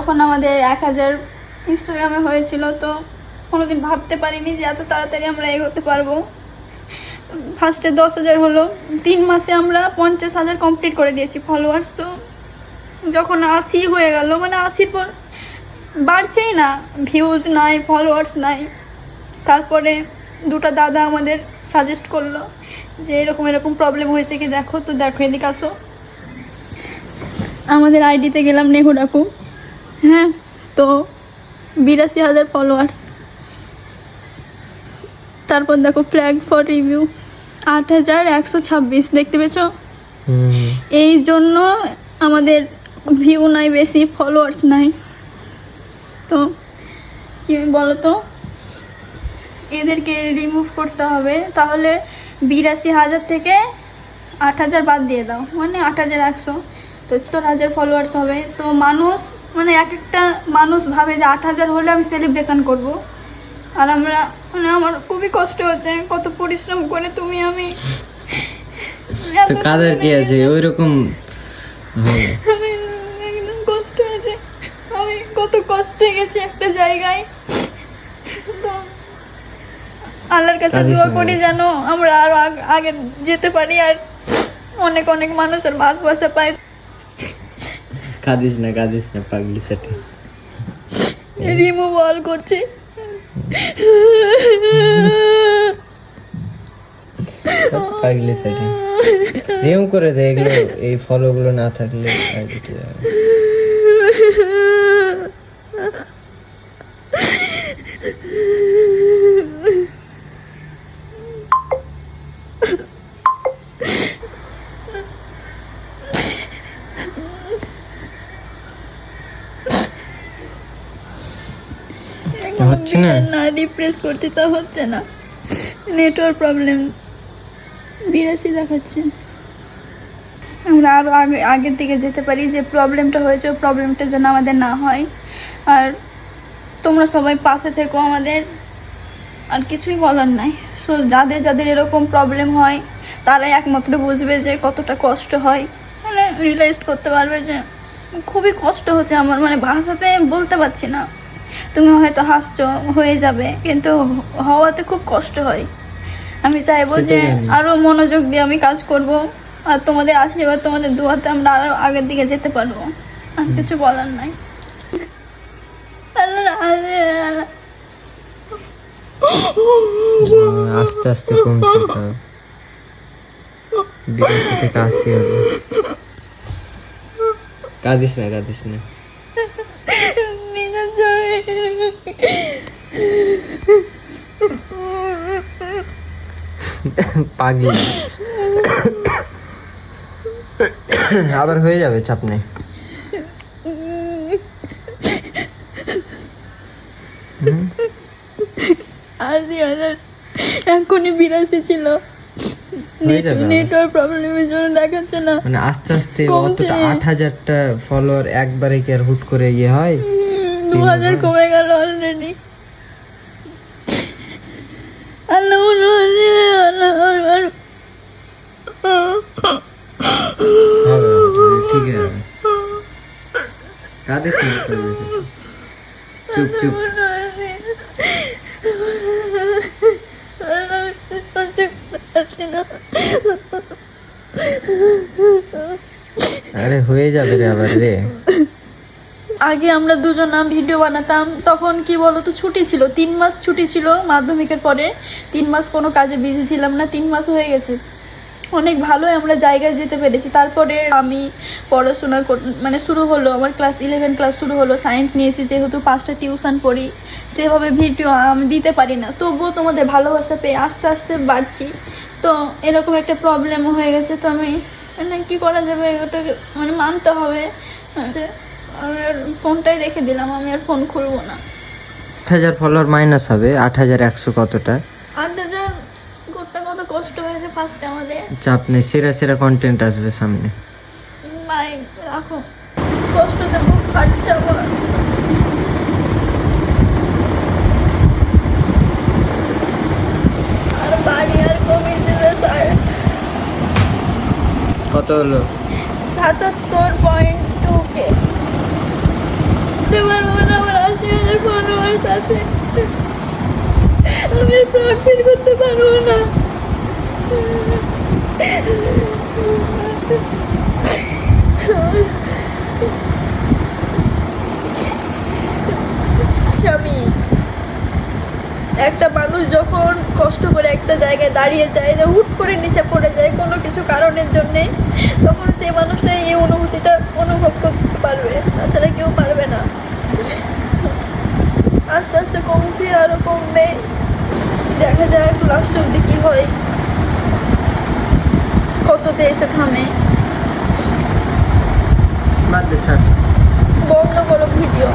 তখন আমাদের 1000 ইনস্টাগ্রামে হয়েছিল, তো কোনোদিন ভাবতে পারিনি যে এত তাড়াতাড়ি আমরা এগোতে পারবো। ফার্স্টে 10,000 হলো, 3 মাসে আমরা 50,000 কমপ্লিট করে দিয়েছি ফলোয়ার্স। তো যখন 80 হয়ে গেল, মানে 80 পর বাড়ছেই না, ভিউজ নাই, ফলোয়ার্স নাই। তারপরে দুটো দাদা আমাদের সাজেস্ট করলো যে এরকম এরকম প্রবলেম হয়েছে কি দেখো, তো দেখো এদিকে আসো। আমাদের আইডিতে গেলাম নেহু ডাকু, হ্যাঁ, তো 82,000 ফলোয়ার্স। তারপর দেখো ফ্ল্যাগ ফর রিভিউ 8,126, দেখতে পেয়েছো? এই জন্য আমাদের ভিউ নাই বেশি, ফলোয়ার্স নাই। তো কি বলো তো, এদেরকে রিমুভ করতে হবে। তাহলে 82,000 থেকে 8,000 বাদ দিয়ে দাও, মানে 8,100, তো 4,000 ফলোয়ার্স হবে। তো মানুষ, মানে এক একটা মানুষ ভাবে যে 8,000 হলে আমি সেলিব্রেশন করব। আর আমরা, মানে আমার খুবই কষ্ট হচ্ছে, কত পরিশ্রম করে তুমি আমি তো কাদের কি আছে ওইরকম একদম কষ্ট হয়েছে। আমি কত কষ্টে গেছি একটা জায়গায়। তো আল্লাহর কাছে দোয়া করি যেন আমরা আরো আগে যেতে পারি আর অনেক অনেক মানুষের ভালোবাসা পাই। কাঁদিস না পাগলি সাথে রিমুভ অল করছি। পাগলি সাথে রিমুভ করে দে, এগুলো এই ফলো গুলো না থাকলে আইডিতে যাবে। হচ্ছে না, না রিফ্রেশ করতে তো হচ্ছে না, নেটওয়ার্ক প্রবলেম 82 দেখাচ্ছে। আমরা আরো আগের দিকে যেতে পারি, যে প্রবলেমটা হয়েছে ওই প্রবলেমটা যেন আমাদের না হয়। আর তোমরা সবাই পাশে থেকো আমাদের, আর কিছুই বলার নাই। সো যাদের যাদের এরকম প্রবলেম হয় তারাই একমাত্র বুঝবে যে কতটা কষ্ট হয়, মানে রিয়েলাইজ করতে পারবে যে খুবই কষ্ট হচ্ছে আমার, মানে ভাষাতে বলতে পারছি না। তুমি হয়তো হাসছো, হয়ে যাবে, কিন্তু হওয়াতে খুব কষ্ট হয়। আমি চাইবো যে আরো মনোযোগ দিয়ে আমি কাজ করব, আর তোমাদের আশীর্বাদ, তোমাদের দোয়াতে আমরা আরো আগের দিকে যেতে পারবো। আর কিছু বলার নাই। আস্তে আস্তে কমছে সব, 82 থেকে 80 হলো। কাঁদিস না পাগলি, আবার হয়ে যাবে, চাপ নেই। এখনই 82 ছিল, নেটওয়ার্ক প্রবলেমের জন্য দেখাচ্ছে না। মানে আস্তে আস্তে অতটা 8,000টা ফলোয়ার একবারে কি আর হুট করে ইয়ে হয়? 2,000 কমে গেল অলরেডি। ঠিক আছে, কাঁদিস না, চুপ আরে হয়ে যাবে রে আবার রে। আগে আমরা দুজনা ভিডিও বানাতাম, তখন কি বলতো ছুটি ছিল, 3 মাস ছুটি ছিল মাধ্যমিকের পরে। 3 মাস কোনো কাজে বিজি ছিলাম না, 3 মাস হয়ে গেছে। অনেক ভালোই আমরা জায়গায় যেতে পেরেছি। তারপরে আমি পড়াশোনা মানে শুরু হলো, আমার ক্লাস 11 ক্লাস শুরু হলো, সায়েন্স নিয়েছি যেহেতু, 5টা টিউশন পড়ি, সেভাবে ভিডিও আমি দিতে পারি না। তবুও তোমাদের ভালোবাসা পেয়ে আস্তে আস্তে বাড়ছি। তো এরকম একটা প্রবলেমও হয়ে গেছে। তো আমি মানে কী করা যাবে, ওটা মানে মানতে হবে। আমি আর ফোনটাই রেখে দিলাম, আমি আর ফোন খুলবো না। 8,000 ফলোয়ার মাইনাস হবে, 8,100 কতটা? 8,000 করতে কত কষ্ট হয়েছে ফার্স্টে আমাদের। চাপ নেই, সেরা কন্টেন্ট আসবে সামনে। ভাই রাখো, কষ্টতে মুখ ফাটছে আমার। আর বাড়ি আর কমে দেবে স্যার। কত হলো? 77.2K। প্রসেস আছে, আমি প্রাউড ফিল করতে পারবো না। আমি একটা মানুষ যখন কষ্ট করে একটা জায়গায় দাঁড়িয়ে যায়, যে হুট করে নিচে পড়ে যায় কোনো কিছু কারণের জন্যে, তখন সেই মানুষটা এই অনুভূতিটা অনুভব করতে পারবে, তাছাড়া কেউ পারবে না। আস্তে আস্তে কমছে, আরো কমবে, দেখা যাক লাস্ট অব্দি কি হয়, কততে এসে থামে। বাদ দে, ছাড়। বন্ধ করো ভিডিও।